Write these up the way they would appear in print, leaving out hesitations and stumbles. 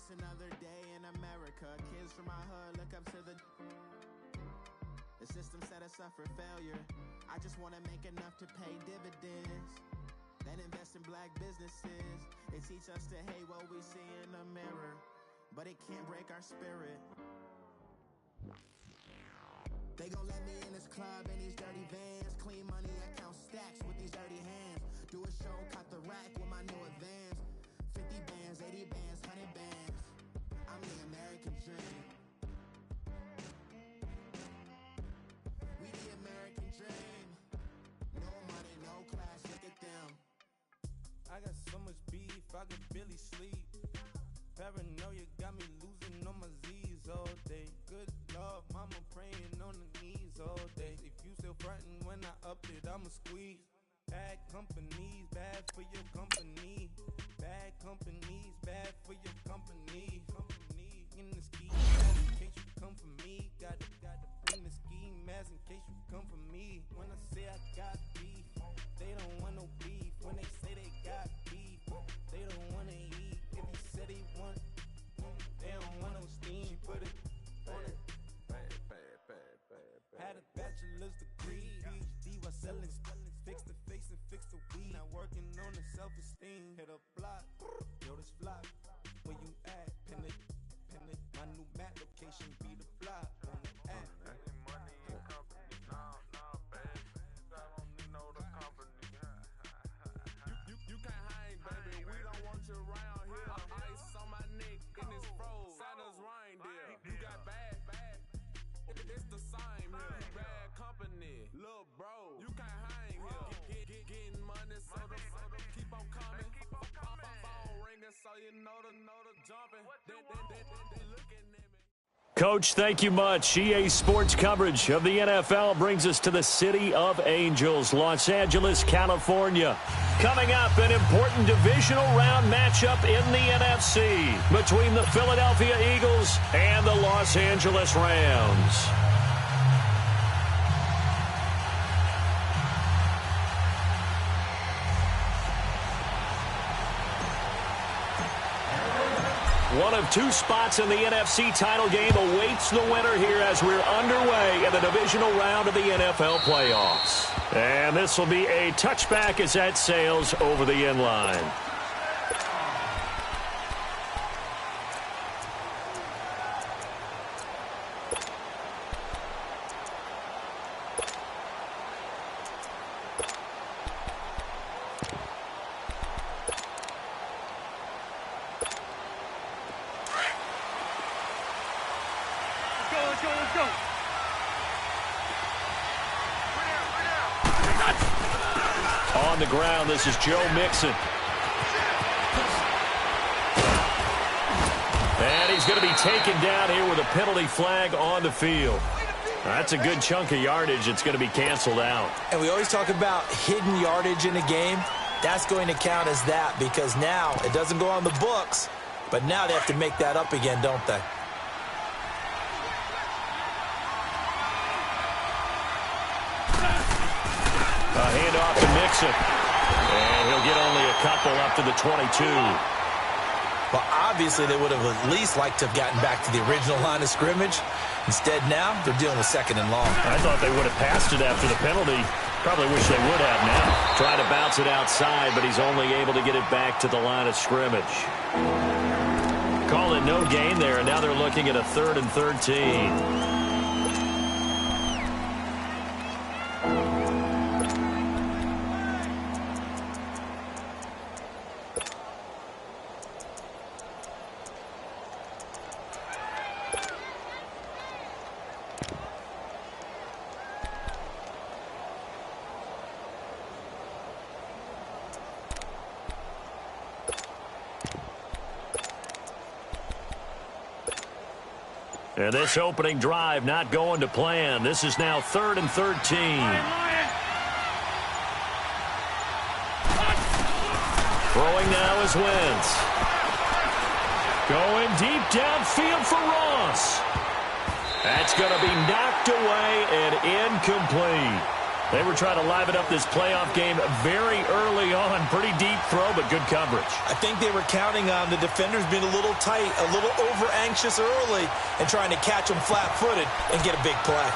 Just another day in America. Kids from my hood look up to the system set us up for failure. I just want to make enough to pay dividends, then invest in black businesses. They teach us to hate what we see in the mirror, but it can't break our spirit. They gon' let me in this club in these dirty vans. Clean money, I count stacks with these dirty hands. Do a show, cut the rack with my new advance. 50 bands, 80 bands, 100 bands. I'm the American dream. We the American dream. No money, no class, look at them. I got so much beef, I could barely sleep. Paranoia got me losing on my Z's all day. Good Lord, mama praying on the knees all day. If you still frontin' when I up it, I'ma squeeze. Bad companies, bad for your company. Bad companies, bad for your company. In the ski mask in case you come for me. Gotta bring the ski mask in case you come for me. When I say I got beef, they don't want no beef. When they say they got beef, they don't wanna eat. If you said they want, they don't want no steam. She put it on it. Had a bachelor's degree, PhD while selling. Fix the face and fix the weed. Now working on the self-esteem. Hit a block, yo this flop. Where you at? Pin it. My new map location be the flop. On the app. Money and company, nah, baby. I don't need no the company. You can't hang, baby. We don't want you around here. Ice on my neck in this froze. Santa's reindeer. You got bad. It's the same here. Bad company, little bro. You can't hang here. Getting money, so the keep on coming. Phone ringing, so you know the jumping. They looking at me. Coach, thank you much. EA Sports coverage of the NFL brings us to the City of Angels, Los Angeles, California. Coming up, an important divisional round matchup in the NFC between the Philadelphia Eagles and the Los Angeles Rams. One of two spots in the NFC title game awaits the winner here as we're underway in the divisional round of the NFL playoffs. And this will be a touchback as that sails over the end line. On the ground, this is Joe Mixon. And he's going to be taken down here with a penalty flag on the field. That's a good chunk of yardage. It's going to be canceled out. And we always talk about hidden yardage in a game. That's going to count as that because now it doesn't go on the books, but now they have to make that up again, don't they? A handoff to Mixon. And he'll get only a couple up to the 22. Well, obviously they would have at least liked to have gotten back to the original line of scrimmage. Instead now, they're dealing with second and long. I thought they would have passed it after the penalty. Probably wish they would have now. Trying to bounce it outside, but he's only able to get it back to the line of scrimmage. Call it no gain there, and now they're looking at a 3rd and 13. And this opening drive not going to plan. This is now 3rd and 13. Throwing now is Wentz. Going deep downfield for Ross. That's going to be knocked away and incomplete. They were trying to liven up this playoff game very early on. Pretty deep throw, but good coverage. I think they were counting on the defenders being a little tight, a little over-anxious early, and trying to catch them flat-footed and get a big play.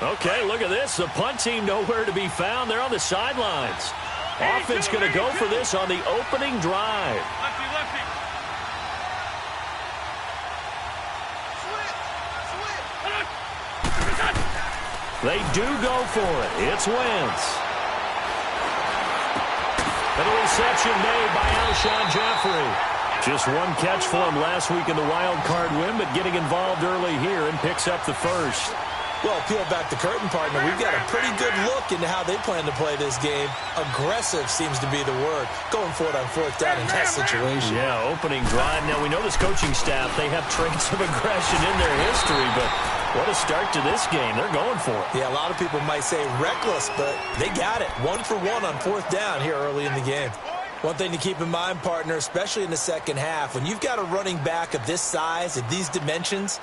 Okay, look at this. The punt team nowhere to be found. They're on the sidelines. Offense going to go for this on the opening drive. Lefty. They do go for it. It's Wentz. And a reception made by Alshon Jeffrey. Just one catch for him last week in the wild card win, but getting involved early here and picks up the first. Well, peel back the curtain, partner. We've got a pretty good look into how they plan to play this game. Aggressive seems to be the word. Going for it on fourth down in that situation. Yeah, opening drive. Now, we know this coaching staff, they have traits of aggression in their history, but what a start to this game. They're going for it. Yeah, a lot of people might say reckless, but they got it. 1 for 1 on fourth down here early in the game. One thing to keep in mind, partner, especially in the second half, when you've got a running back of this size, of these dimensions,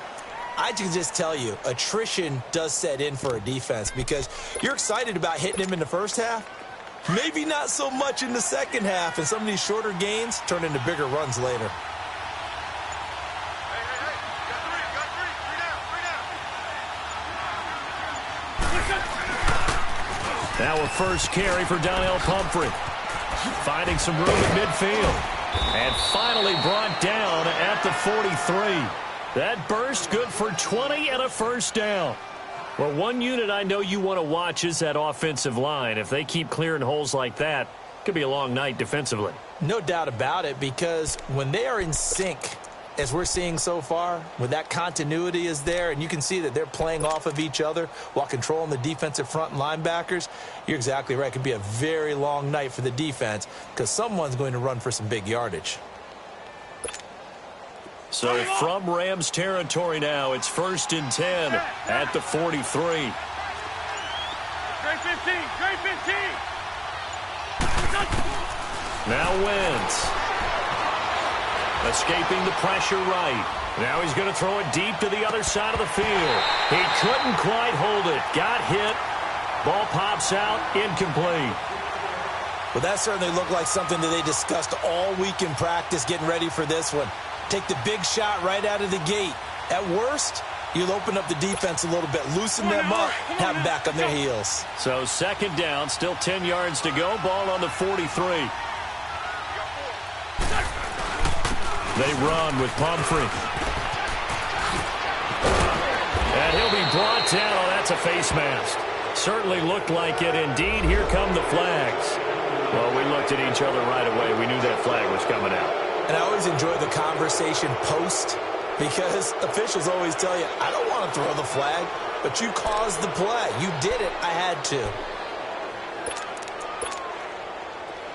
I can just tell you, attrition does set in for a defense because you're excited about hitting him in the first half. Maybe not so much in the second half, and some of these shorter gains turn into bigger runs later. Now a first carry for Donnell Pumphrey. Finding some room in midfield. And finally brought down at the 43. That burst good for 20 and a first down. Well, one unit I know you want to watch is that offensive line. If they keep clearing holes like that, it could be a long night defensively. No doubt about it, because when they are in sync, as we're seeing so far, when that continuity is there and you can see that they're playing off of each other while controlling the defensive front and linebackers, you're exactly right. It could be a very long night for the defense because someone's going to run for some big yardage. So from Rams territory now, it's 1st and 10 at the 43. Great 15. Now Wentz. Escaping the pressure right. Now he's going to throw it deep to the other side of the field. He couldn't quite hold it. Got hit. Ball pops out. Incomplete. Well, that certainly looked like something that they discussed all week in practice getting ready for this one. Take the big shot right out of the gate. At worst, you'll open up the defense a little bit, loosen them up, have them back on their heels. So second down, still 10 yards to go. Ball on the 43. They run with Pumphrey. And he'll be brought down. Oh, that's a face mask. Certainly looked like it. Indeed, here come the flags. Well, we looked at each other right away. We knew that flag was coming out. And I always enjoy the conversation post because officials always tell you, I don't want to throw the flag, but you caused the play. You did it. I had to.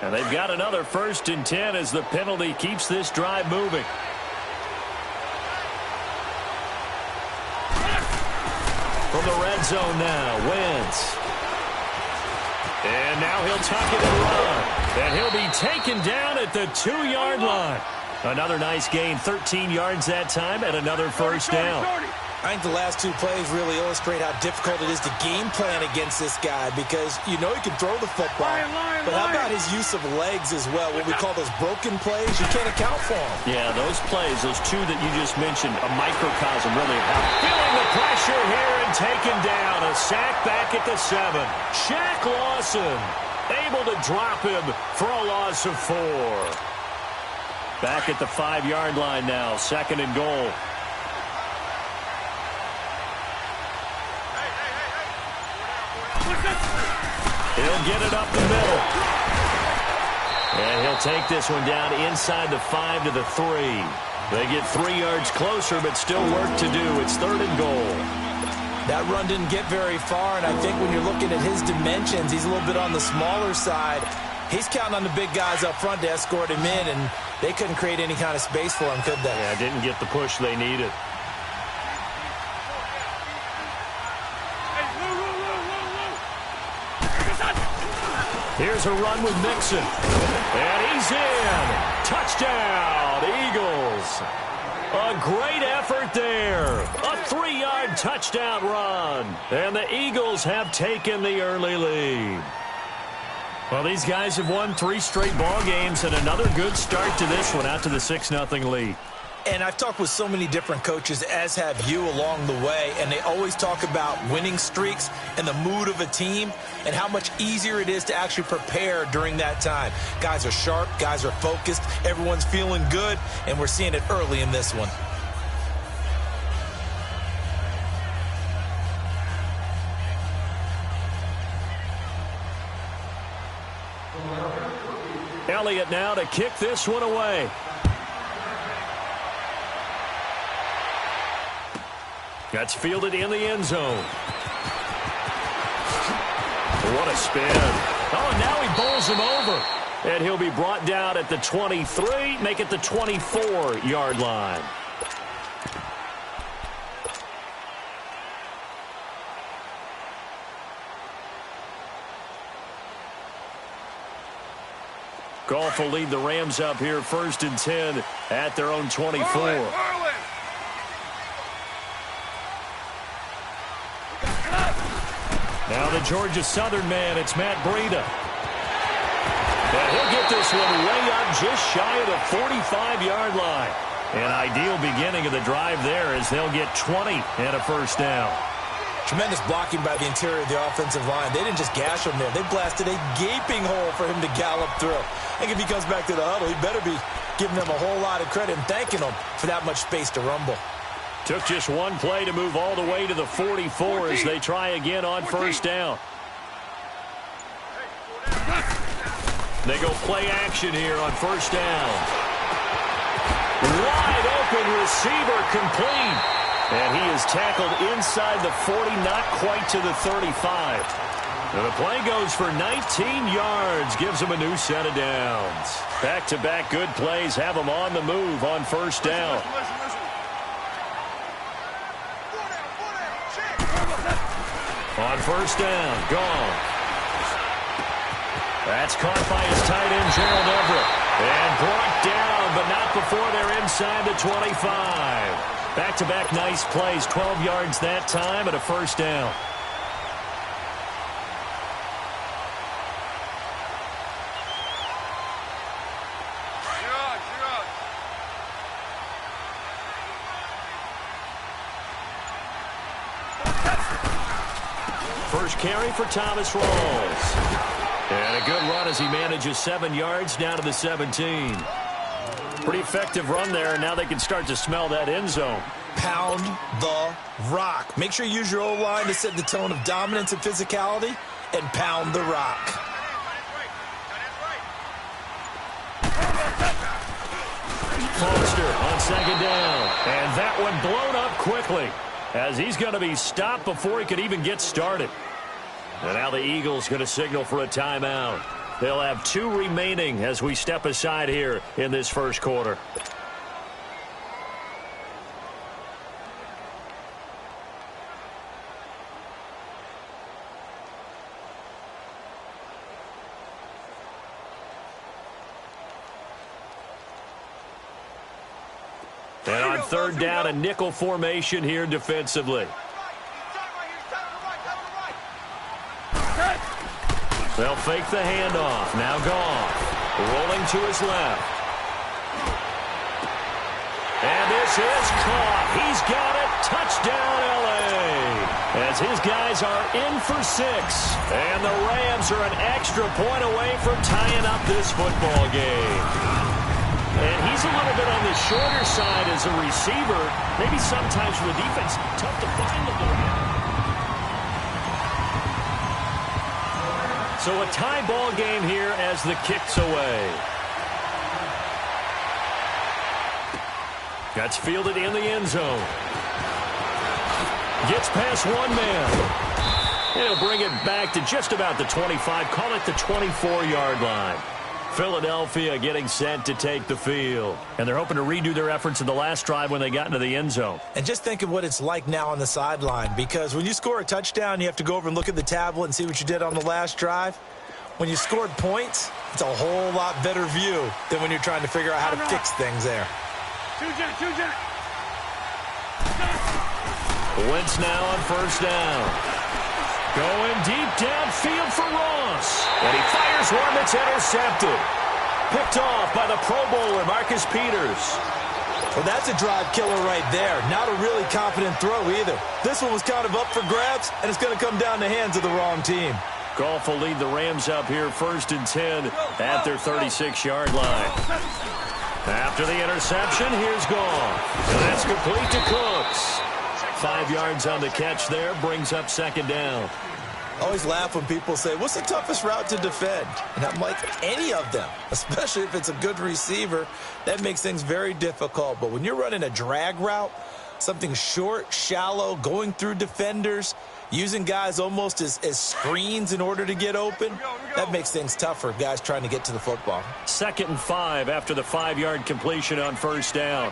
And they've got another 1st and 10 as the penalty keeps this drive moving. From the red zone now, Wentz. And now he'll tuck it and run. And he'll be taken down at the 2-yard line. Another nice gain, 13 yards that time, and another first down. I think the last two plays really illustrate how difficult it is to game plan against this guy because you know he can throw the football, but how about his use of legs as well? What we call those broken plays, you can't account for them. Yeah, those plays, those two that you just mentioned, a microcosm really of how. Feeling the pressure here and taken down. A sack back at the 7. Shaq Lawson able to drop him for a loss of 4. Back at the 5-yard line now, 2nd and goal. He'll get it up the middle. And he'll take this one down inside the 5 to the 3. They get 3 yards closer, but still work to do. It's 3rd and goal. That run didn't get very far, and I think when you're looking at his dimensions, he's a little bit on the smaller side. He's counting on the big guys up front to escort him in, and they couldn't create any kind of space for him, could they? Yeah, didn't get the push they needed. Here's a run with Mixon. And he's in. Touchdown, Eagles. A great effort there. A 3-yard touchdown run. And the Eagles have taken the early lead. Well, these guys have won 3 straight ball games and another good start to this one out to the 6-0 lead. And I've talked with so many different coaches, as have you, along the way, and they always talk about winning streaks and the mood of a team and how much easier it is to actually prepare during that time. Guys are sharp, guys are focused, everyone's feeling good, and we're seeing it early in this one. Elliott now to kick this one away. That's fielded in the end zone. What a spin. Oh, and now he bowls him over. And he'll be brought down at the 23, make it the 24-yard line. Goff will lead the Rams up here 1st and 10 at their own 24. Now the Georgia Southern man, it's Matt Breida. And he'll get this one way up just shy of the 45-yard line. An ideal beginning of the drive there as they'll get 20 and a first down. Tremendous blocking by the interior of the offensive line. They didn't just gash him there. They blasted a gaping hole for him to gallop through. I think if he comes back to the huddle, he better be giving them a whole lot of credit and thanking them for that much space to rumble. Took just one play to move all the way to the 44 as they try again on first down. They go play action here on first down. Wide open receiver complete. And he is tackled inside the 40, not quite to the 35. And the play goes for 19 yards, gives him a new set of downs. Back-to-back good plays have him on the move on first down. On first down, gone. That's caught by his tight end, Gerald Everett. And brought down, but not before they're inside the 25. Back-to-back nice plays, 12 yards that time and a first down. First carry for Thomas Rawls. And a good run as he manages 7 yards down to the 17. Pretty effective run there, and now they can start to smell that end zone. Pound the rock. Make sure you use your O-line to set the tone of dominance and physicality, and pound the rock. Foster on second down. And that one blown up quickly as he's going to be stopped before he could even get started. And now the Eagles going to signal for a timeout. They'll have 2 remaining as we step aside here in this first quarter. And on third down, a nickel formation here defensively. They'll fake the handoff. Now Goff rolling to his left. And this is caught. He's got it. Touchdown, L.A. As his guys are in for 6. And the Rams are an extra point away from tying up this football game. And he's a little bit on the shorter side as a receiver. Maybe sometimes for the defense, tough to find the ball. So a tie ball game here as the kick's away. That's fielded in the end zone. Gets past one man. It'll bring it back to just about the 25. Call it the 24-yard line. Philadelphia getting set to take the field. And they're hoping to redo their efforts in the last drive when they got into the end zone. And just think of what it's like now on the sideline, because when you score a touchdown, you have to go over and look at the tablet and see what you did on the last drive. When you scored points, it's a whole lot better view than when you're trying to figure out how to fix things there. Wentz now on first down. Going deep downfield for Ross. And he fires one that's intercepted. Picked off by the Pro Bowler, Marcus Peters. Well, that's a drive killer right there. Not a really confident throw either. This one was kind of up for grabs, and it's going to come down the hands of the wrong team. Goff will lead the Rams up here 1st and 10 at their 36-yard line. After the interception, here's Goff. And that's complete to Cooks. 5 yards on the catch there, brings up 2nd down. I always laugh when people say, what's the toughest route to defend? And I'm like, any of them, especially if it's a good receiver. That makes things very difficult. But when you're running a drag route, something short, shallow, going through defenders, using guys almost as screens in order to get open, that makes things tough for guys trying to get to the football. 2nd and 5 after the 5-yard completion on first down.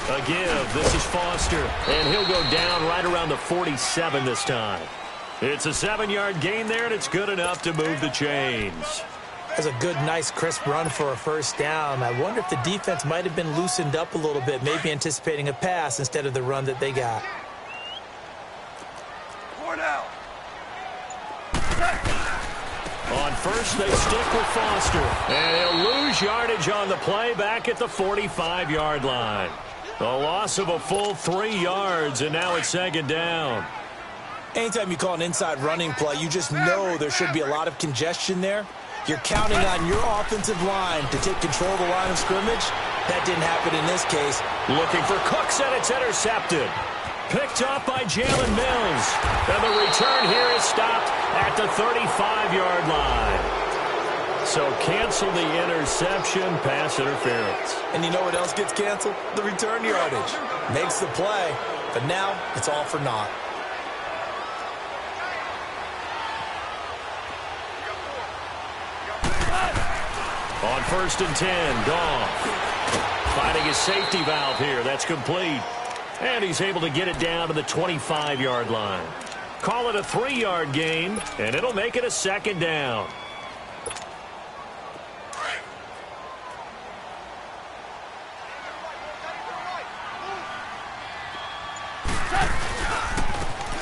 A give. This is Foster. And he'll go down right around the 47 this time. It's a 7-yard gain there, and it's good enough to move the chains. That's a good, nice, crisp run for a first down. I wonder if the defense might have been loosened up a little bit, maybe anticipating a pass instead of the run that they got. On first, they stick with Foster. And he'll lose yardage on the play back at the 45-yard line. A loss of a full 3 yards, and now it's 2nd down. Anytime you call an inside running play, you just know there should be a lot of congestion there. You're counting on your offensive line to take control of the line of scrimmage. That didn't happen in this case. Looking for Cooks, and it's intercepted. Picked off by Jalen Mills. And the return here is stopped at the 35-yard line. So cancel the interception, pass interference. And you know what else gets canceled? The return yardage. Makes the play, but now it's all for naught. On 1st and 10, Goff finding his safety valve here. That's complete. And he's able to get it down to the 25-yard line. Call it a 3-yard gain, and it'll make it a 2nd down.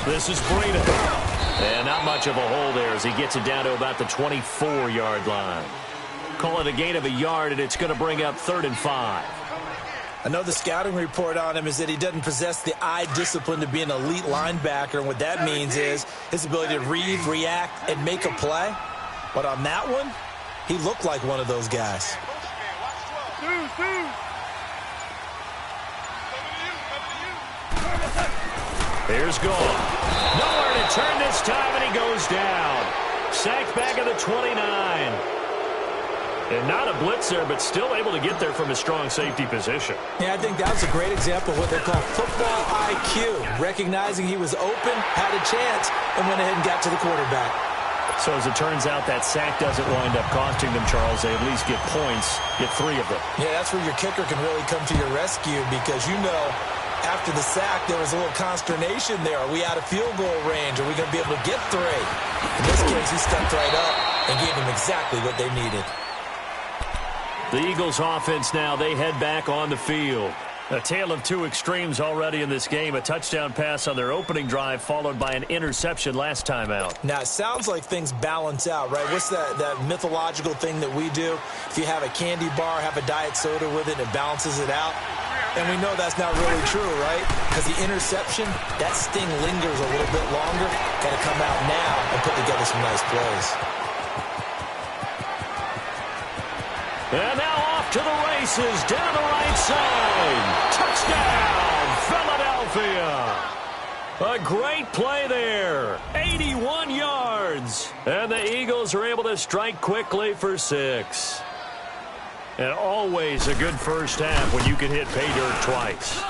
This is Breida. And not much of a hole there as he gets it down to about the 24-yard line. Call it a gain of a yard, and it's going to bring up 3rd and 5. I know the scouting report on him is that he doesn't possess the eye discipline to be an elite linebacker. And what that means is his ability to read, react, and make a play. But on that one, he looked like one of those guys. Here's Goff. Nowhere to turn this time, and he goes down. Sacked back at the 29. And not a blitz there, but still able to get there from a strong safety position. Yeah, I think that was a great example of what they call football IQ. Recognizing he was open, had a chance, and went ahead and got to the quarterback. So as it turns out, that sack doesn't wind up costing them, Charles. They at least get points, get 3 of them. Yeah, that's where your kicker can really come to your rescue because you know after the sack there was a little consternation there. Are we out of field goal range? Are we going to be able to get 3? In this case, he stepped right up and gave them exactly what they needed. The Eagles offense now, they head back on the field. A tale of 2 extremes already in this game. A touchdown pass on their opening drive followed by an interception last time out. Now, it sounds like things balance out, right? What's that mythological thing that we do? If you have a candy bar, have a diet soda with it, it balances it out. And we know that's not really true, right? Because the interception, that sting lingers a little bit longer. Got to come out now and put together some nice plays. And now off to the races, down the right side. Touchdown, Philadelphia. A great play there. 81 yards. And the Eagles are able to strike quickly for 6. And always a good first half when you can hit pay dirt twice.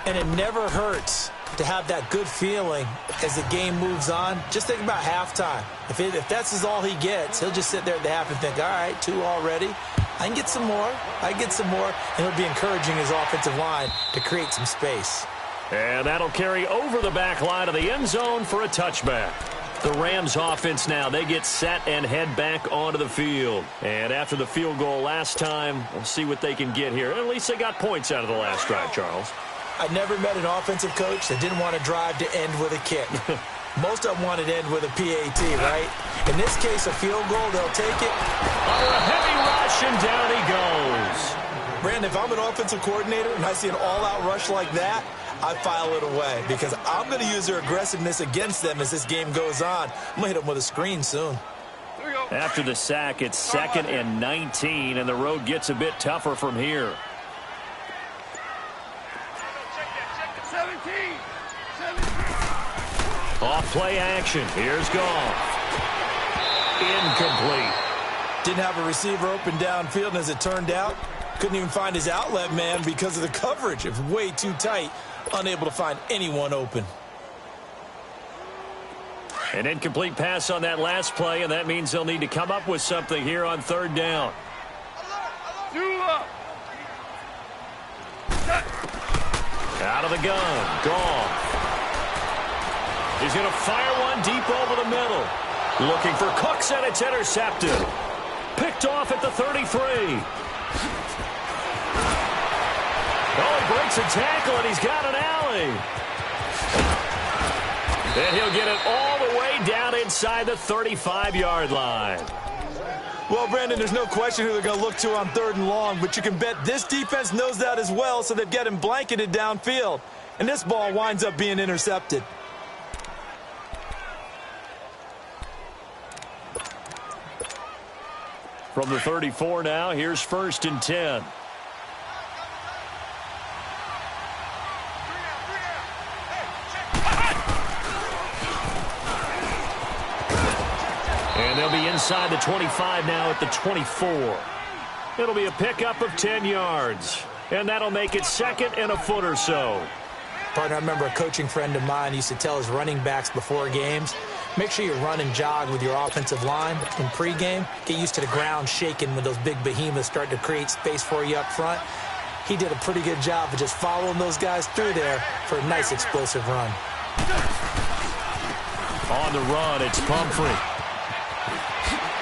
And it never hurts to have that good feeling as the game moves on. Just think about halftime. If that's all he gets, he'll just sit there at the half and think, all right, 2 already. I can get some more. I can get some more. And he'll be encouraging his offensive line to create some space. And that'll carry over the back line of the end zone for a touchback. The Rams offense now, they get set and head back onto the field. And after the field goal last time, we'll see what they can get here. At least they got points out of the last drive, Charles. I never met an offensive coach that didn't want to drive to end with a kick. Most of them wanted to end with a PAT, right? In this case, a field goal, they'll take it. Under a heavy rush, and down he goes. Brandon, if I'm an offensive coordinator and I see an all-out rush like that, I file it away because I'm going to use their aggressiveness against them as this game goes on. I'm going to hit them with a screen soon. After the sack, it's 2nd and 19, and the road gets a bit tougher from here. 17. Off play action. Here's Goff. Incomplete. Didn't have a receiver open downfield, and as it turned out, couldn't even find his outlet man because of the coverage. It was way too tight. Unable to find anyone open. An incomplete pass on that last play, and that means they'll need to come up with something here on 3rd down. Out of the gun. Goff. He's going to fire one deep over the middle. Looking for Cooks, and it's intercepted. Picked off at the 33. Oh, he breaks a tackle, and he's got an alley. And he'll get it all the way down inside the 35-yard line. Well, Brandon, there's no question who they're going to look to on 3rd and long, but you can bet this defense knows that as well, so they've got him blanketed downfield. And this ball winds up being intercepted. From the 34 now, here's 1st and 10. And they'll be inside the 25 now at the 24. It'll be a pickup of 10 yards. And that'll make it 2nd and a foot or so. Partner, I remember a coaching friend of mine used to tell his running backs before games, make sure you run and jog with your offensive line in pregame. Get used to the ground shaking when those big behemoths start to create space for you up front. He did a pretty good job of just following those guys through there for a nice explosive run. On the run, it's Pumphrey.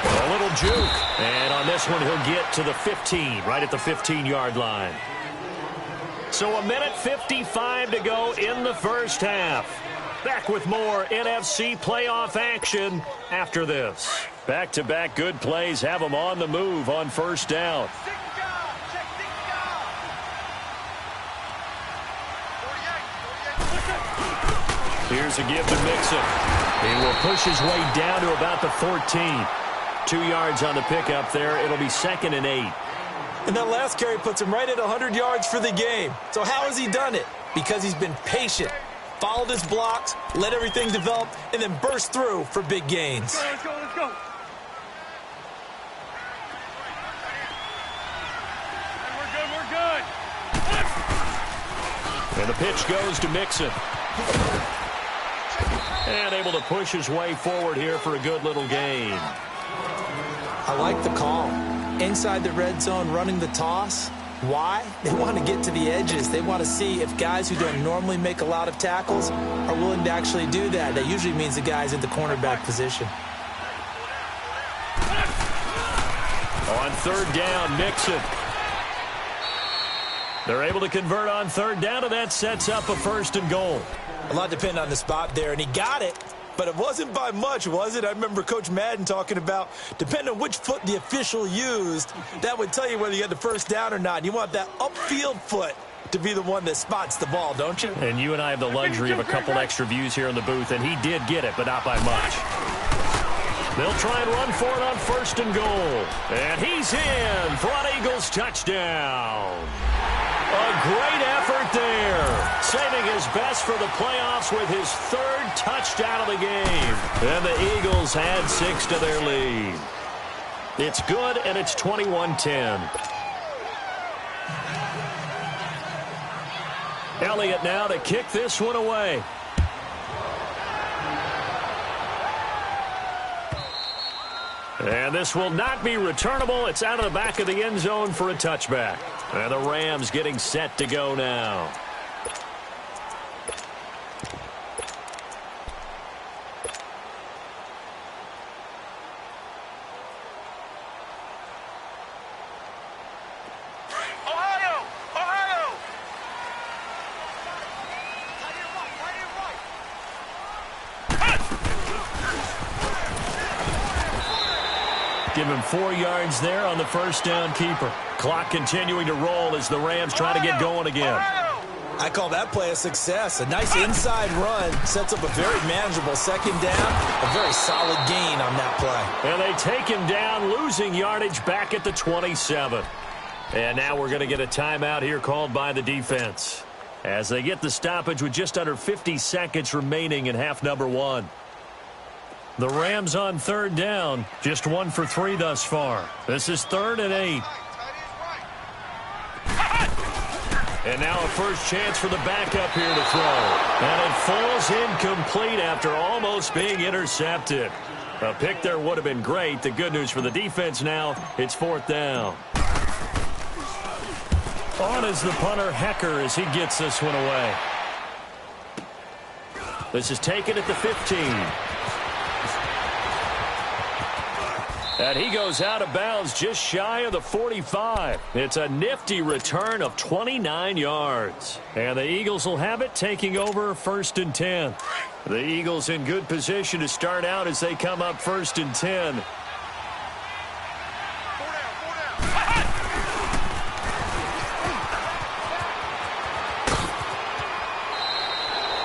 A little juke. And on this one, he'll get to the 15, right at the 15-yard line. So 1:55 to go in the first half. Back with more NFC playoff action after this. Back-to-back good plays have them on the move on 1st down. Here's a give to Mixon. He will push his way down to about the 14. 2 yards on the pickup there. It'll be 2nd and 8. And that last carry puts him right at 100 yards for the game. So how has he done it? Because he's been patient, followed his blocks, let everything develop, and then burst through for big gains. Let's go, let's go. We're good. And the pitch goes to Mixon. And able to push his way forward here for a good little gain. I like the call. Inside the red zone, running the toss. Why? They want to get to the edges. They want to see if guys who don't normally make a lot of tackles are willing to actually do that. That usually means the guy's in the cornerback position. On 3rd down, Mixon. They're able to convert on 3rd down, and that sets up a 1st and goal. A lot depended on the spot there, and he got it. But it wasn't by much, was it? I remember Coach Madden talking about, depending on which foot the official used, that would tell you whether you had the 1st down or not. You want that upfield foot to be the one that spots the ball, don't you? And you and I have the luxury of a couple extra views here in the booth, and he did get it, but not by much. They'll try and run for it on 1st and goal. And he's in for an Eagles touchdown. A great effort there, saving his best for the playoffs with his 3rd touchdown of the game. And the Eagles add 6 to their lead. It's good, and it's 21-10. Elliott now to kick this one away. And this will not be returnable. It's out of the back of the end zone for a touchback. And the Rams getting set to go now. Give him 4 yards there on the first down keeper. Clock continuing to roll as the Rams try to get going again. I call that play a success. A nice inside run sets up a very manageable second down. A very solid gain on that play. And they take him down, losing yardage back at the 27. And now we're going to get a timeout here called by the defense, as they get the stoppage with just under 50 seconds remaining in half number 1. The Rams on third down, just 1 for 3 thus far. This is 3rd and 8. And now a first chance for the backup here to throw. And it falls incomplete after almost being intercepted. A pick there would have been great. The good news for the defense now, it's 4th down. On is the punter, Hecker, as he gets this one away. This is taken at the 15. And he goes out of bounds just shy of the 45. It's a nifty return of 29 yards. And the Eagles will have it, taking over 1st and 10. The Eagles in good position to start out as they come up 1st and 10.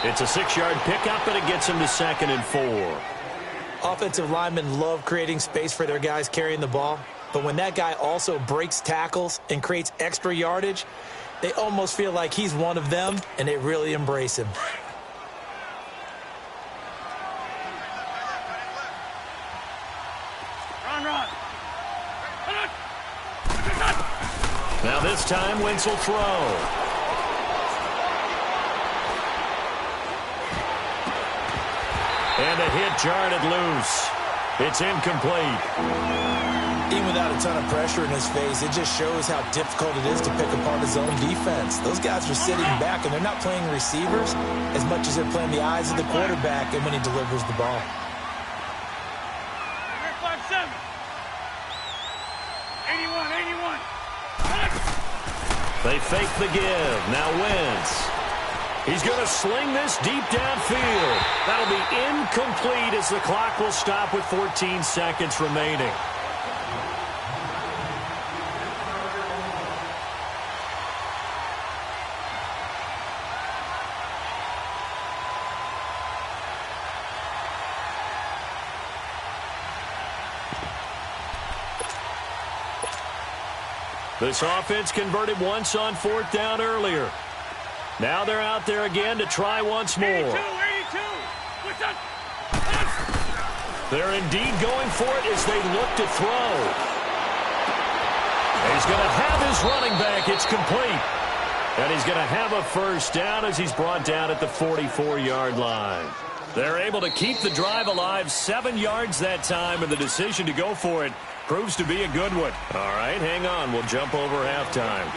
It's a 6-yard pickup, and it gets him to 2nd and 4. Offensive linemen love creating space for their guys carrying the ball, but when that guy also breaks tackles and creates extra yardage, they almost feel like he's one of them, and they really embrace him. Now this time, Wentz will throw. And a hit jarred it loose. It's incomplete. Even without a ton of pressure in his face, it just shows how difficult it is to pick apart his own defense. Those guys are sitting back, and they're not playing receivers as much as they're playing the eyes of the quarterback and when he delivers the ball. 81. They fake the give. Now Wentz. He's going to sling this deep downfield. That'll be incomplete as the clock will stop with 14 seconds remaining. This offense converted once on 4th down earlier. Now they're out there again to try once more. 82. They're indeed going for it as they look to throw. And he's going to have his running back. It's complete. And he's going to have a first down as he's brought down at the 44-yard line. They're able to keep the drive alive, 7 yards that time, and the decision to go for it proves to be a good one. All right, hang on. We'll jump over halftime.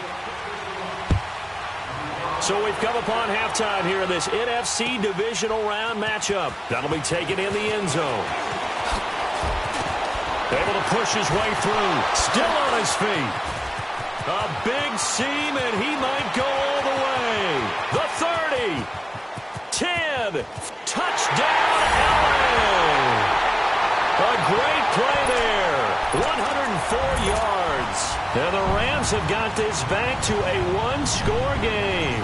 So we've come upon halftime here in this NFC divisional round matchup. That'll be taken in the end zone. Able to push his way through. Still on his feet. A big seam, and he might go all the way. The 30. 10. Touchdown, LA. A great play there. 104 yards. And the Rams have got this back to a 1-score game.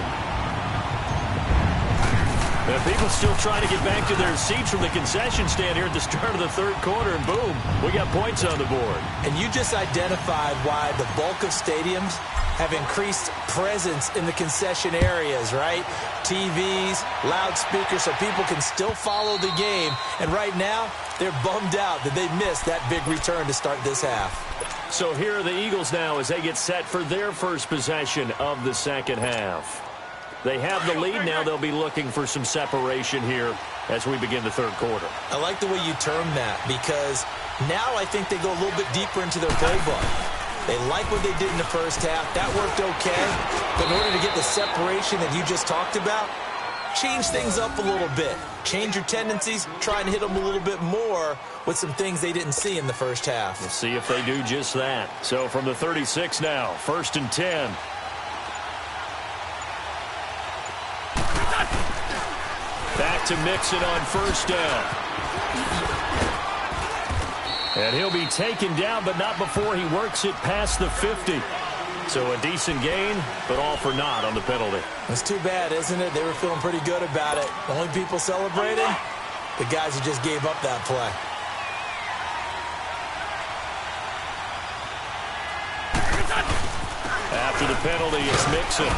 And people still trying to get back to their seats from the concession stand here at the start of the 3rd quarter, and boom, we got points on the board. And you just identified why the bulk of stadiums have increased presence in the concession areas, right? TVs, loudspeakers, so people can still follow the game. And right now, they're bummed out that they missed that big return to start this half. So here are the Eagles now as they get set for their first possession of the second half. They have the lead. Now they'll be looking for some separation here as we begin the 3rd quarter. I like the way you term that, because now I think they go a little bit deeper into their playbook. They like what they did in the first half. That worked okay. But in order to get the separation that you just talked about, change things up a little bit. Change your tendencies. Try and hit them a little bit more with some things they didn't see in the first half. We'll see if they do just that. So from the 36 now, 1st and 10. Back to Mixon on 1st down. And he'll be taken down, but not before he works it past the 50. So a decent gain, but all for naught on the penalty. It's too bad, isn't it? They were feeling pretty good about it. The only people celebrating, the guys who just gave up that play. After the penalty, it's Mixon.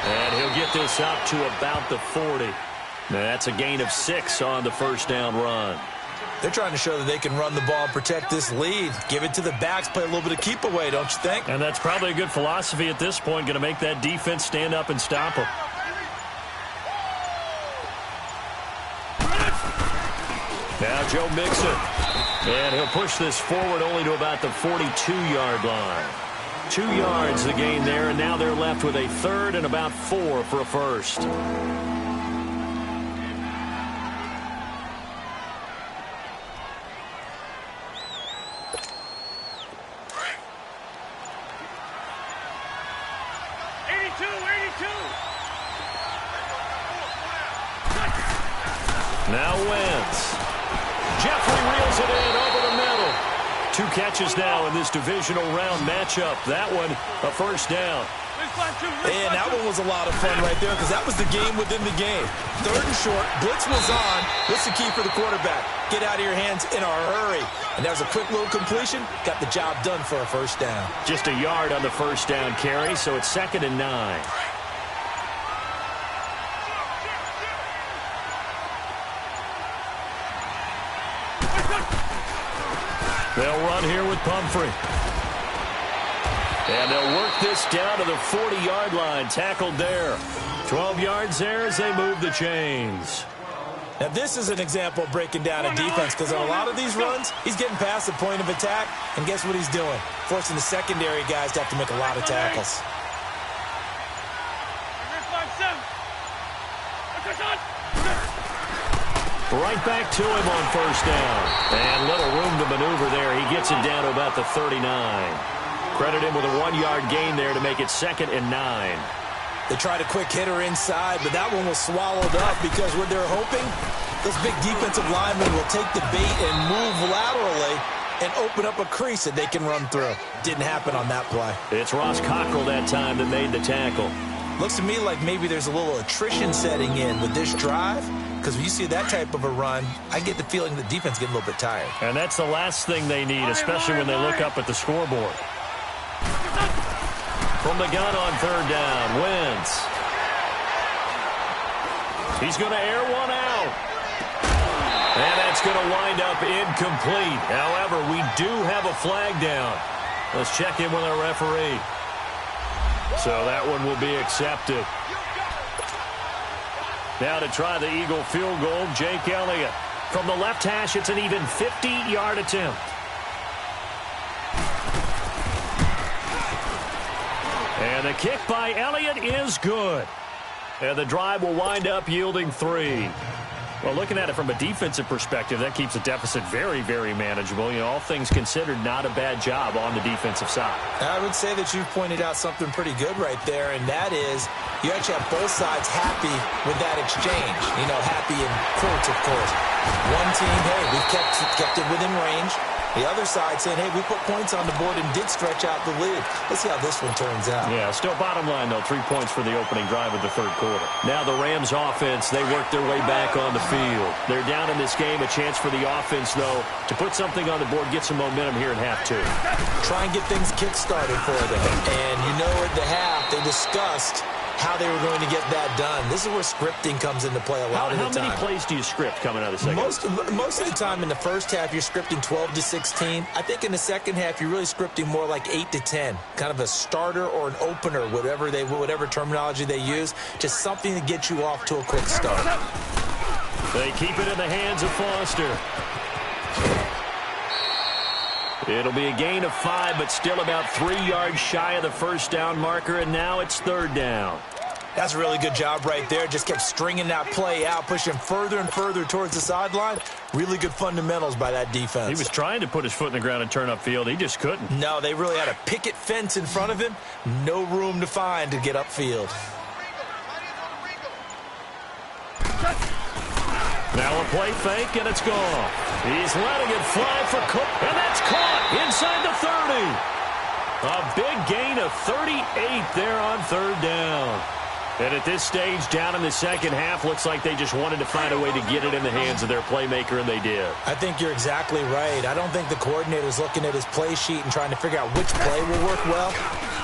And he'll get this up to about the 40. Now that's a gain of 6 on the first down run. They're trying to show that they can run the ball and protect this lead. Give it to the backs, play a little bit of keep away, don't you think? And that's probably a good philosophy at this point, going to make that defense stand up and stop them. Now Joe Mixon. And he'll push this forward only to about the 42-yard line. 2 yards the gain there, and now they're left with a third and about 4 for a first. Now Wentz. Jeffrey reels it in over the middle. 2 catches now in this divisional round matchup. That one, a first down. And that one was a lot of fun right there because that was the game within the game. 3rd and short, blitz was on. What's the key for the quarterback? Get out of your hands in a hurry. And that was a quick little completion. Got the job done for a first down. Just a yard on the first down carry, so it's 2nd and 9. They'll run here with Pumphrey. And they'll work this down to the 40-yard line. Tackled there. 12 yards there as they move the chains. Now, this is an example of breaking down a defense because on a lot of these runs, he's getting past the point of attack, and guess what he's doing? Forcing the secondary guys to have to make a lot of tackles. Right back to him on first down. And little room to maneuver there. He gets it down to about the 39. Credit him with a 1-yard gain there to make it 2nd and 9. They tried a quick hitter inside, but that one was swallowed up because what they're hoping, those big defensive linemen will take the bait and move laterally and open up a crease that they can run through. Didn't happen on that play. It's Ross Cockrell that time that made the tackle. Looks to me like maybe there's a little attrition setting in with this drive. Because when you see that type of a run, I get the feeling the defense getting a little bit tired. And that's the last thing they need, especially when they look up at the scoreboard. From the gun on 3rd down, Wentz. He's going to air one out. And that's going to wind up incomplete. However, we do have a flag down. Let's check in with our referee. So that one will be accepted. Now to try the Eagle field goal, Jake Elliott. From the left hash, it's an even 50-yard attempt. And the kick by Elliott is good. And the drive will wind up yielding 3. Well, looking at it from a defensive perspective, that keeps the deficit very, very manageable. You know, all things considered, not a bad job on the defensive side. I would say that you've pointed out something pretty good right there, and that is you actually have both sides happy with that exchange. You know, happy in quotes, of course. One team, hey, we've kept it within range. The other side saying, hey, we put points on the board and did stretch out the lead. Let's see how this one turns out. Yeah, still bottom line, though, 3 points for the opening drive of the 3rd quarter. Now the Rams offense, they work their way back on the field. They're down in this game. A chance for the offense, though, to put something on the board, get some momentum here in half 2. Try and get things kick-started for them. And you know at the half, they discussed how they were going to get that done. This is where scripting comes into play a lot of the time. How many plays do you script coming out of the second? Most of the time in the first half, you're scripting 12 to 16. I think in the second half, you're really scripting more like 8 to 10. Kind of a starter or an opener, whatever terminology they use. Just something to get you off to a quick start. They keep it in the hands of Foster. It'll be a gain of 5, but still about 3 yards shy of the first down marker, and now it's 3rd down. That's a really good job right there. Just kept stringing that play out, pushing further and further towards the sideline. Really good fundamentals by that defense. He was trying to put his foot in the ground and turn upfield. He just couldn't. No, they really had a picket fence in front of him. No room to find to get upfield. Now a play fake, and it's gone. He's letting it fly for Cook, and that's caught inside the 30. A big gain of 38 there on third down. And at this stage, down in the second half, looks like they just wanted to find a way to get it in the hands of their playmaker, and they did. I think you're exactly right. I don't think the coordinator's looking at his play sheet and trying to figure out which play will work well.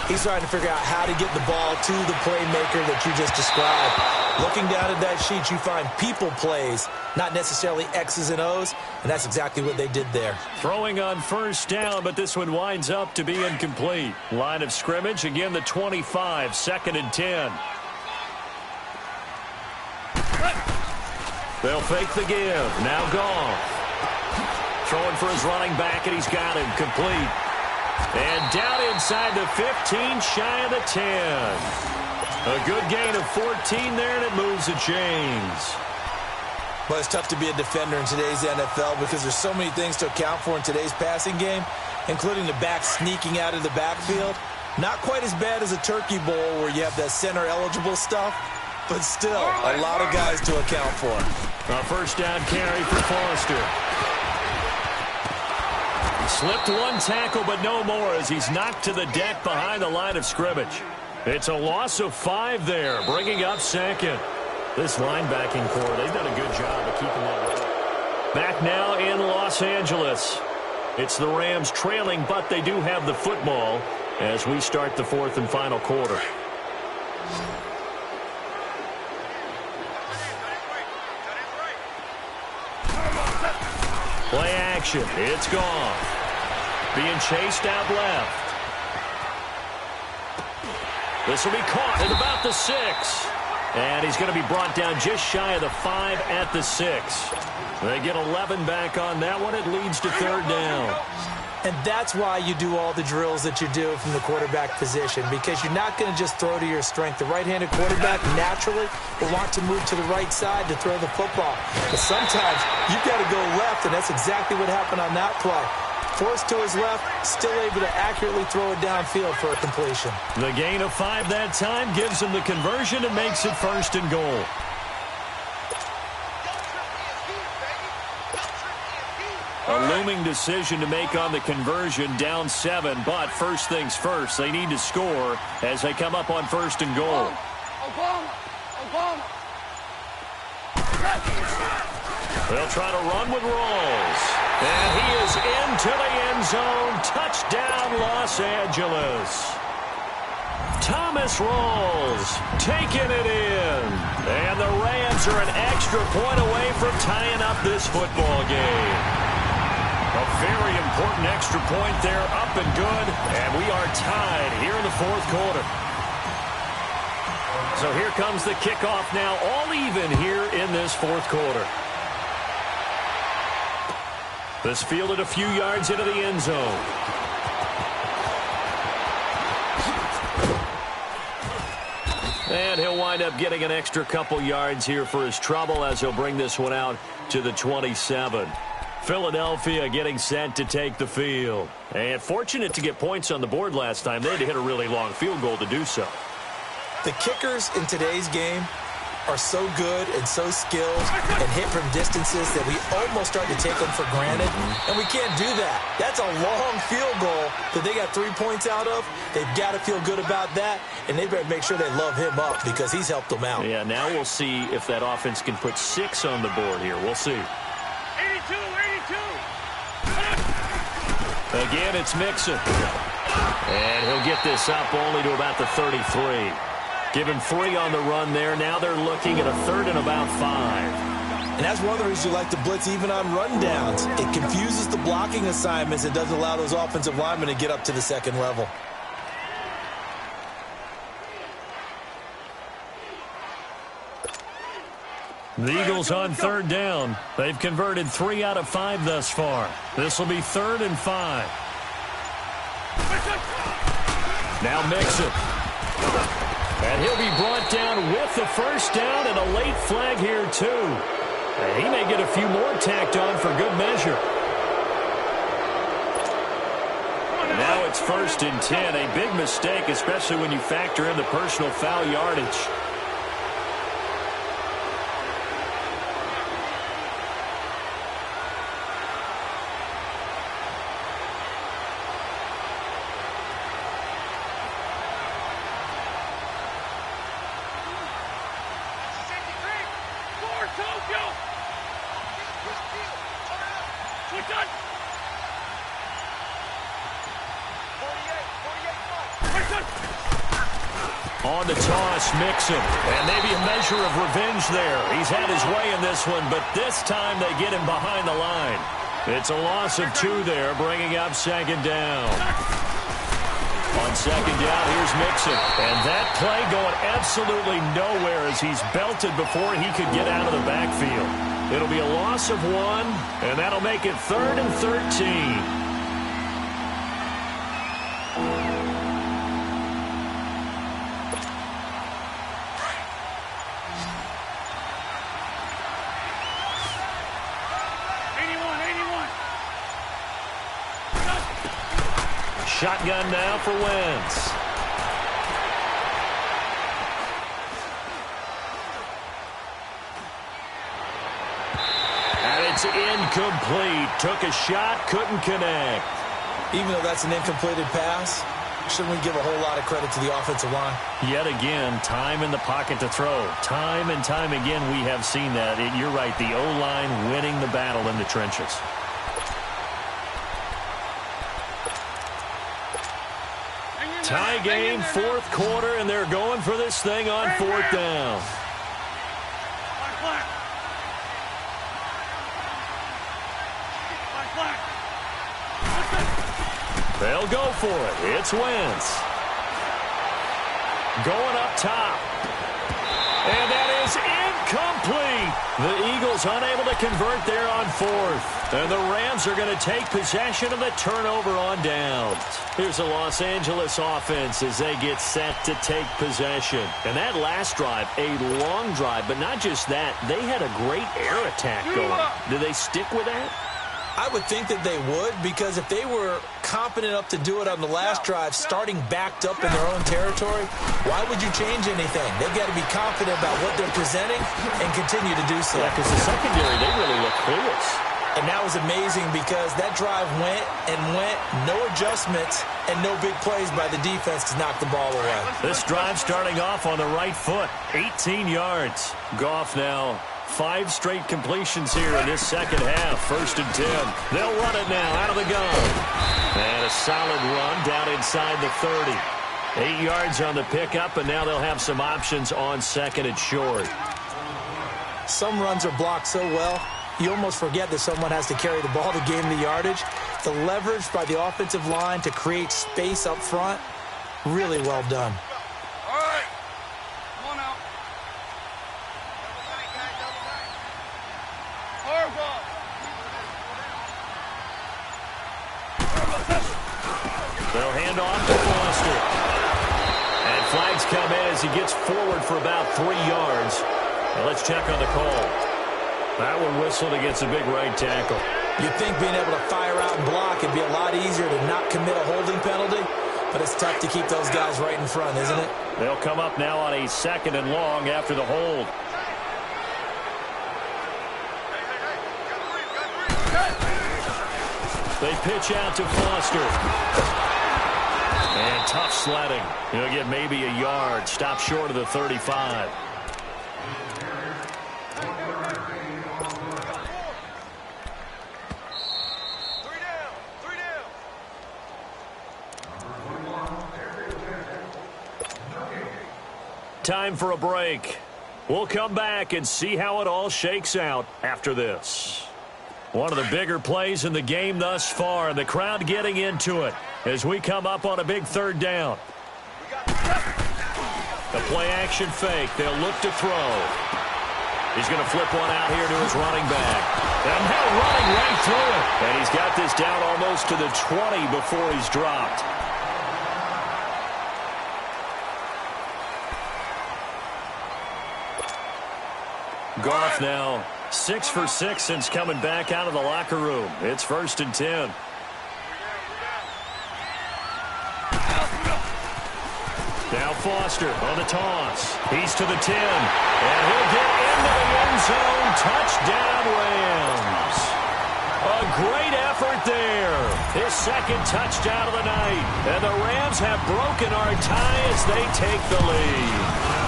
He's trying to figure out how to get the ball to the playmaker that you just described. Looking down at that sheet, you find people plays, not necessarily X's and O's, and that's exactly what they did there. Throwing on first down, but this one winds up to be incomplete. Line of scrimmage, again the 25, 2nd and 10. They'll fake the give. Now Goff. Throwing for his running back, and he's got him complete. And down inside the 15, shy of the 10. A good gain of 14 there, and it moves the chains. Well, it's tough to be a defender in today's NFL because there's so many things to account for in today's passing game, including the back sneaking out of the backfield. Not quite as bad as a turkey bowl where you have that center-eligible stuff, but still a lot of guys to account for. A first down carry for Foster. Slipped one tackle, but no more as he's knocked to the deck behind the line of scrimmage. It's a loss of 5 there, bringing up second. This linebacking core, they've done a good job of keeping that. Back now in Los Angeles. It's the Rams trailing, but they do have the football as we start the 4th and final quarter. Play action. It's gone. Being chased out left. This will be caught at about the 6. And he's going to be brought down just shy of the 5 at the 6. They get 11 back on that one. It leads to third down. And that's why you do all the drills that you do from the quarterback position, because you're not going to just throw to your strength. The right-handed quarterback naturally will want to move to the right side to throw the football. But sometimes you've got to go left, and that's exactly what happened on that play. Forced to his left, still able to accurately throw it downfield for a completion. The gain of 5 that time gives him the conversion and makes it 1st and goal. A looming decision to make on the conversion, down 7, but first things first, they need to score as they come up on 1st and goal. They'll try to run with Rawls. And he is into the end zone. Touchdown, Los Angeles. Thomas Rawls taking it in. And the Rams are an extra point away from tying up this football game. A very important extra point there, up and good. And we are tied here in the 4th quarter. So here comes the kickoff now, all even here in this 4th quarter. This fielded a few yards into the end zone. And he'll wind up getting an extra couple yards here for his trouble as he'll bring this one out to the 27. Philadelphia getting set to take the field. And fortunate to get points on the board last time. They had to hit a really long field goal to do so. The kickers in today's game are so good and so skilled and hit from distances that we almost start to take them for granted, and we can't do that. That's a long field goal that they got 3 points out of. They've got to feel good about that, and they better make sure they love him up because he's helped them out. Yeah, now we'll see if that offense can put 6 on the board here. We'll see. 82. Again, it's Mixon. And he'll get this up only to about the 33. Give him 3 on the run there. Now they're looking at a 3rd and about 5. And that's one of the reasons you like to blitz even on rundowns. It confuses the blocking assignments. It doesn't allow those offensive linemen to get up to the 2nd level. The Eagles on 3rd down. They've converted 3 out of 5 thus far. This will be 3rd and 5. Now Mixon. And he'll be brought down with the first down and a late flag here too. And he may get a few more tacked on for good measure. Now it's 1st and 10. A big mistake, especially when you factor in the personal foul yardage. on the toss, Mixon. And maybe a measure of revenge there. He's had his way in this one, but this time they get him behind the line. It's a loss of 2 there, bringing up second down. On second down, here's Mixon. And that play going absolutely nowhere as he's belted before he could get out of the backfield. It'll be a loss of 1, and that'll make it 3rd and 13. Shotgun now for Wentz. And it's incomplete. Took a shot, couldn't connect. Even though that's an incompleted pass, shouldn't we give a whole lot of credit to the offensive line? Yet again, time in the pocket to throw. Time and time again we have seen that. You're right, the O-line winning the battle in the trenches. Tie game, 4th quarter, and they're going for this thing on 4th down. They'll go for it. It's Wentz. Going up top. And that is incomplete. The Eagles unable to convert there on 4th. And the Rams are going to take possession of the turnover on downs. Here's the Los Angeles offense as they get set to take possession. And that last drive, a long drive, but not just that. They had a great air attack going. Do they stick with that? I would think that they would, because if they were competent enough to do it on the last drive, starting backed up in their own territory, why would you change anything? They've got to be confident about what they're presenting and continue to do so. Yeah, because the secondary, they really look clueless. And that was amazing because that drive went and went, no adjustments, and no big plays by the defense to knock the ball away. This drive starting off on the right foot, 18 yards. Goff now 5 straight completions here in this second half. 1st and 10. They'll run it now out of the gun. And a solid run down inside the 30. 8 yards on the pickup, and now they'll have some options on 2nd and short. Some runs are blocked so well, you almost forget that someone has to carry the ball to gain the yardage. The leverage by the offensive line to create space up front, really well done. They'll hand off to Foster. And flags come in as he gets forward for about 3 yards. Now let's check on the call. That one whistled against a big right tackle. You'd think being able to fire out and block would be a lot easier to not commit a holding penalty, but it's tough to keep those guys right in front, isn't it? They'll come up now on a 2nd and long after the hold. They pitch out to Foster. And tough sledding. He'll get maybe a yard. Stop short of the 35. Time for a break. We'll come back and see how it all shakes out after this. One of the bigger plays in the game thus far, and the crowd getting into it as we come up on a big 3rd down. The play-action fake. They'll look to throw. He's going to flip one out here to his running back. And now running right through it. And he's got this down almost to the 20 before he's dropped. Goff now 6 for 6 since coming back out of the locker room. It's 1st and 10. Now Foster on the toss. He's to the 10. And he'll get into the end zone. Touchdown, Rams. A great effort there. His 2nd touchdown of the night. And the Rams have broken our tie as they take the lead.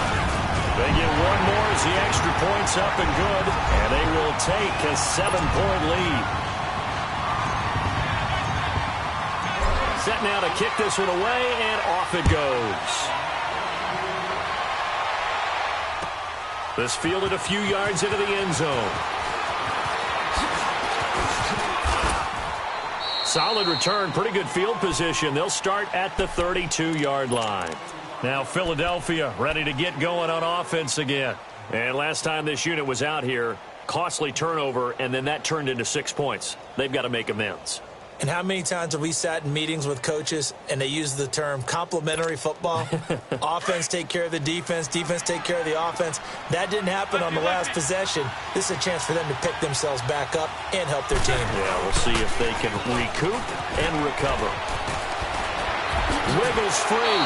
They get one more as the extra point's up and good, and they will take a 7-point lead. Set now to kick this one away, and off it goes. This fielded a few yards into the end zone. Solid return, pretty good field position. They'll start at the 32-yard line. Now Philadelphia ready to get going on offense again. And last time this unit was out here, costly turnover, and then that turned into 6 points. They've got to make amends. And how many times have we sat in meetings with coaches and they use the term complementary football? Offense take care of the defense, defense take care of the offense. That didn't happen on the last possession. This is a chance for them to pick themselves back up and help their team. Yeah, we'll see if they can recoup and recover. Wiggles free.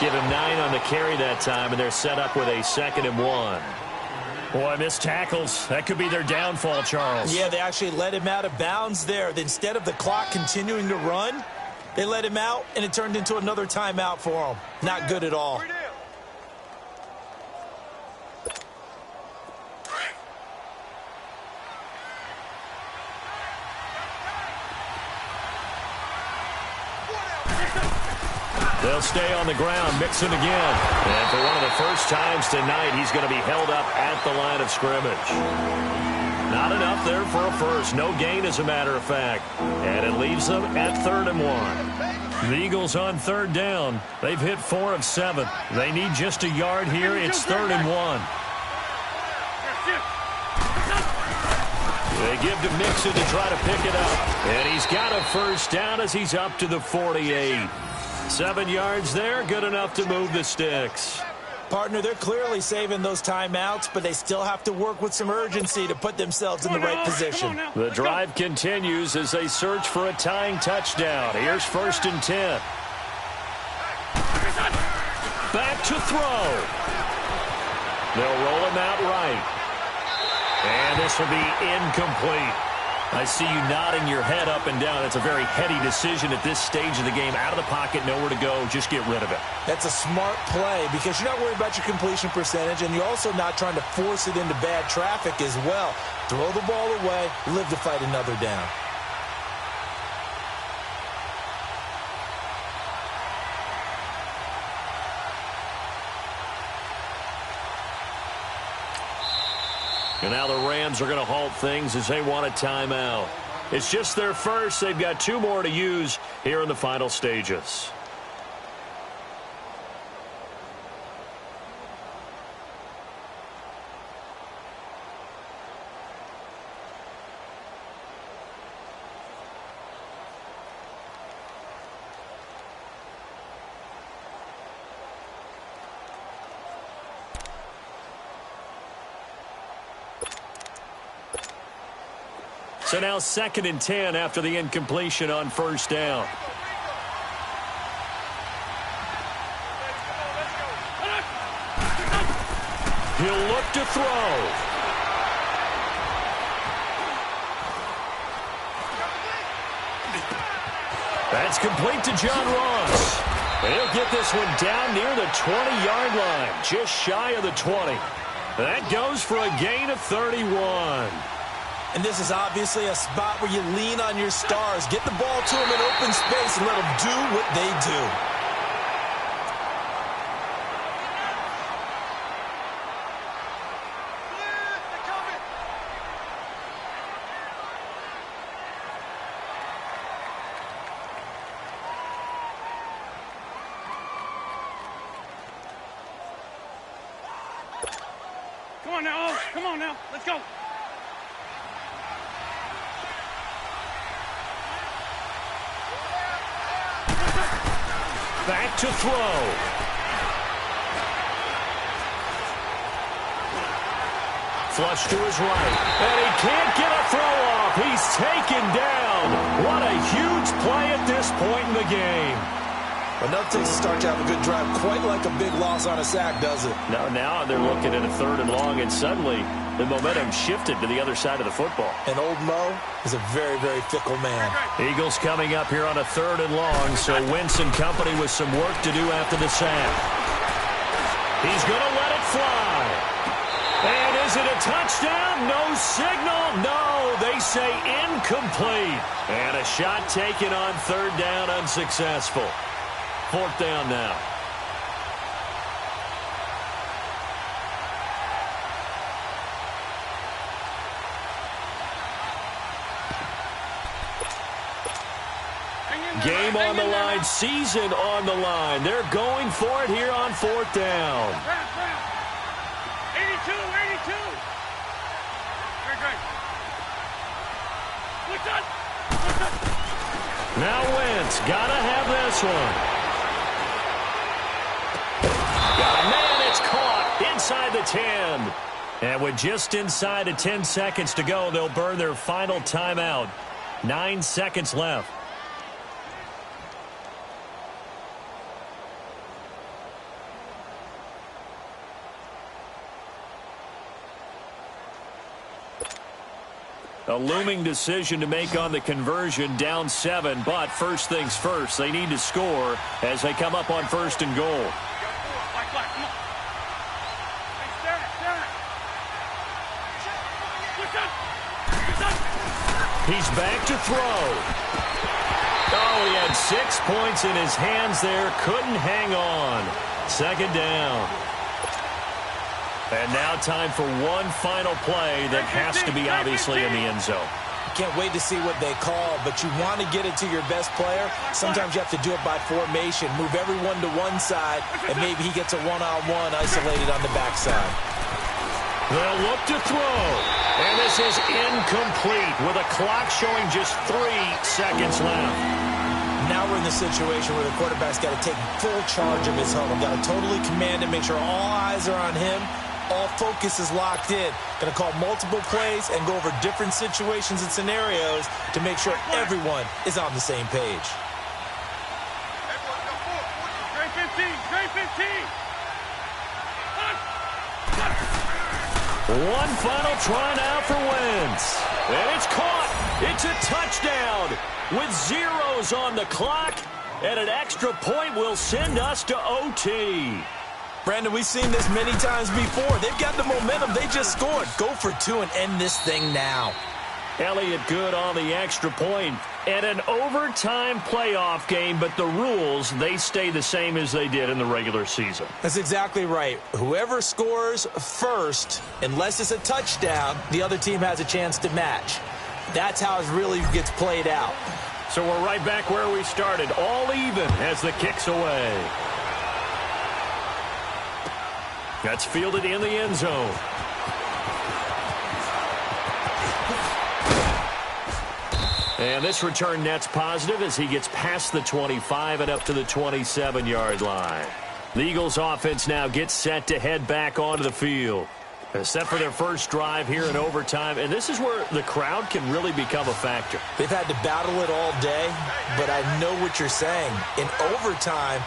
Give him 9 on the carry that time, and they're set up with a 2nd and 1. Boy, missed tackles. That could be their downfall, Charles. Yeah, they actually let him out of bounds there. Instead of the clock continuing to run, they let him out, and it turned into another timeout for him. Not good at all. They'll stay on the ground, Mixon again. And for one of the first times tonight, he's going to be held up at the line of scrimmage. Not enough there for a first. No gain, as a matter of fact. And it leaves them at 3rd and 1. The Eagles on 3rd down. They've hit 4 of 7. They need just a yard here. It's 3rd and 1. They give to Mixon to try to pick it up. And he's got a first down as he's up to the 48. 7 yards there, good enough to move the sticks. Partner, they're clearly saving those timeouts, but they still have to work with some urgency to put themselves in the right position. The drive continues as they search for a tying touchdown. Here's 1st and 10. Back to throw. They'll roll him out right. And this will be incomplete. I see you nodding your head up and down. It's a very heady decision at this stage of the game. Out of the pocket, nowhere to go. Just get rid of it. That's a smart play because you're not worried about your completion percentage, and you're also not trying to force it into bad traffic as well. Throw the ball away, live to fight another down. And now the Rams are going to halt things as they want a timeout. It's just their first. They've got 2 more to use here in the final stages. So now 2nd and 10 after the incompletion on 1st down. He'll look to throw. That's complete to John Ross. And he'll get this one down near the 20-yard line, just shy of the 20. That goes for a gain of 31. And this is obviously a spot where you lean on your stars. Get the ball to them in open space and let them do what they do. Come on now, oh, come on now, let's go. Back to throw. Flush to his right. And he can't get a throw off. He's taken down. What a huge play at this point in the game. Enough takes to start to have a good drive, quite like a big loss on a sack, does it? Now they're looking at a 3rd and long, and suddenly the momentum shifted to the other side of the football. And old Mo is a very, very fickle man. Eagles coming up here on a 3rd and long, so Wentz and company with some work to do after the sack. He's going to let it fly. And is it a touchdown? No signal. No, they say incomplete. And a shot taken on 3rd down, unsuccessful. 4th down now. Game on the line, season on the line. They're going for it here on 4th down. 82, 82. Great. What's up? Now Wentz, gotta have this one. Man, it's caught inside the 10. And with just inside of 10 seconds to go, they'll burn their final timeout. 9 seconds left. A looming decision to make on the conversion, down 7, but first things first, they need to score as they come up on 1st and goal. He's back to throw. Oh, he had 6 points in his hands there, couldn't hang on. 2nd down. And now time for one final play that has to be obviously in the end zone. Can't wait to see what they call, but you want to get it to your best player. Sometimes you have to do it by formation. Move everyone to one side, and maybe he gets a one-on-one isolated on the backside. They'll look to throw. And this is incomplete with a clock showing just 3 seconds left. Now we're in the situation where the quarterback's got to take full charge of his huddle. Got to totally command and make sure all eyes are on him. All focus is locked in. Going to call multiple plays and go over different situations and scenarios to make sure everyone is on the same page. Great 15, great 15. One final try now for Wentz. And it's caught. It's a touchdown with zeros on the clock. And an extra point will send us to OT. Brandon, we've seen this many times before. They've got the momentum. They just scored. Go for 2 and end this thing now. Elliott good on the extra point. And an overtime playoff game, but the rules, they stay the same as they did in the regular season. That's exactly right. Whoever scores first, unless it's a touchdown, the other team has a chance to match. That's how it really gets played out. So we're right back where we started, all even as the kick's away. That's fielded in the end zone. And this return net's positive as he gets past the 25 and up to the 27-yard line. The Eagles offense now gets set to head back onto the field. They're set for their first drive here in overtime, and this is where the crowd can really become a factor. They've had to battle it all day, but I know what you're saying. In overtime,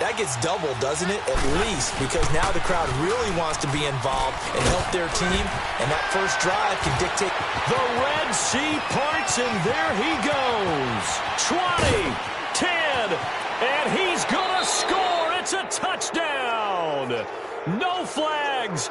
that gets doubled, doesn't it? At least, because now the crowd really wants to be involved and help their team, and that first drive can dictate. The Red Sea parts, and there he goes. 20, 10, and he's going to score. It's a touchdown. No flags,